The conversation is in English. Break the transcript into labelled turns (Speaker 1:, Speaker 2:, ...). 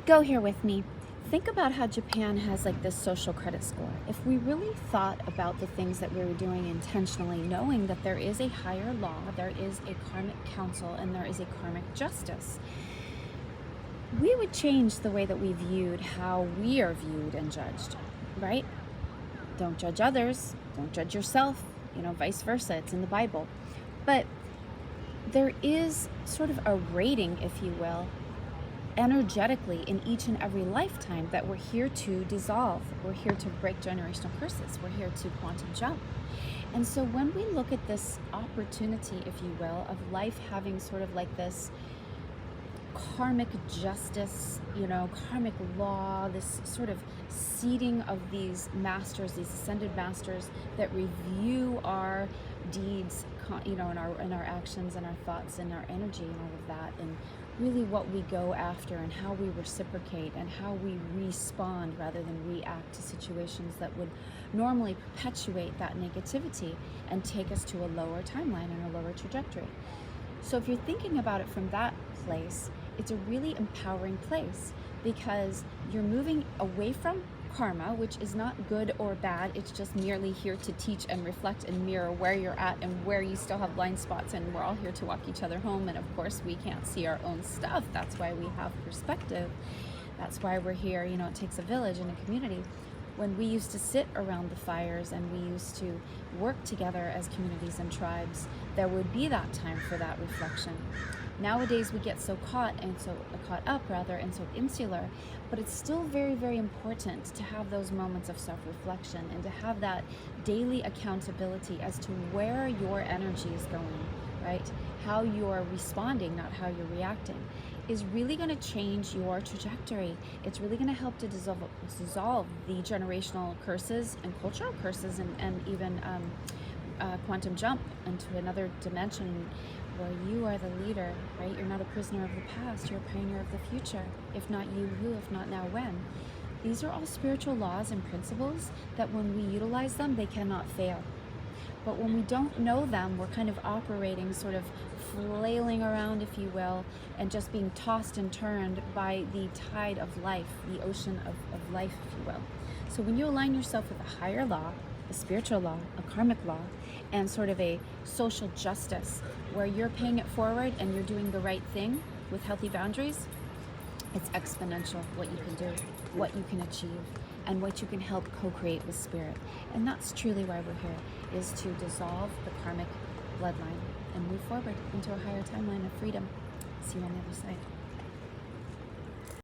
Speaker 1: Go here with me. Think about how Japan has like this social credit score. If we really thought about the things that we were doing intentionally, knowing that there is a higher law, there is a karmic council, and there is a karmic justice, we would change the way that we viewed how we are viewed and judged, right? Don't judge others, don't judge yourself, vice versa. It's in the Bible. But there is sort of a rating, if you will, energetically in each and every lifetime that we're here to dissolve. We're here to break generational curses. We're here to quantum jump. And so when we look at this opportunity, if you will, of life having sort of like this karmic justice, karmic law, this sort of seeding of these masters, these ascended masters that review our deeds, in our actions and our thoughts and our energy and all of that, and really what we go after and how we reciprocate and how we respond rather than react to situations that would normally perpetuate that negativity and take us to a lower timeline and a lower trajectory. So if you're thinking about it from that place, it's a really empowering place because you're moving away from karma, which is not good or bad. It's just merely here to teach and reflect and mirror where you're at and where you still have blind spots, and we're all here to walk each other home. And of course, we can't see our own stuff. That's why we have perspective. That's why we're here. It takes a village and a community. When we used to sit around the fires and we used to work together as communities and tribes, there would be that time for that reflection. Nowadays we get so caught up and so insular, but it's still very, very important to have those moments of self-reflection and to have that daily accountability as to where your energy is going, right? How you're responding, not how you're reacting, is really going to change your trajectory. It's really going to help to dissolve the generational curses and cultural curses and even quantum jump into another dimension where you are the leader, right? You're not a prisoner of the past, you're a pioneer of the future. If not you, who? If not now, when? These are all spiritual laws and principles that when we utilize them, they cannot fail. But when we don't know them, we're kind of operating, sort of flailing around, if you will, and just being tossed and turned by the tide of life, the ocean of life, if you will. So when you align yourself with a higher law, a spiritual law, a karmic law, and sort of a social justice where you're paying it forward and you're doing the right thing with healthy boundaries, it's exponential what you can do, what you can achieve, and what you can help co-create with spirit. And that's truly why we're here, is to dissolve the karmic bloodline and move forward into a higher timeline of freedom. See you on the other side.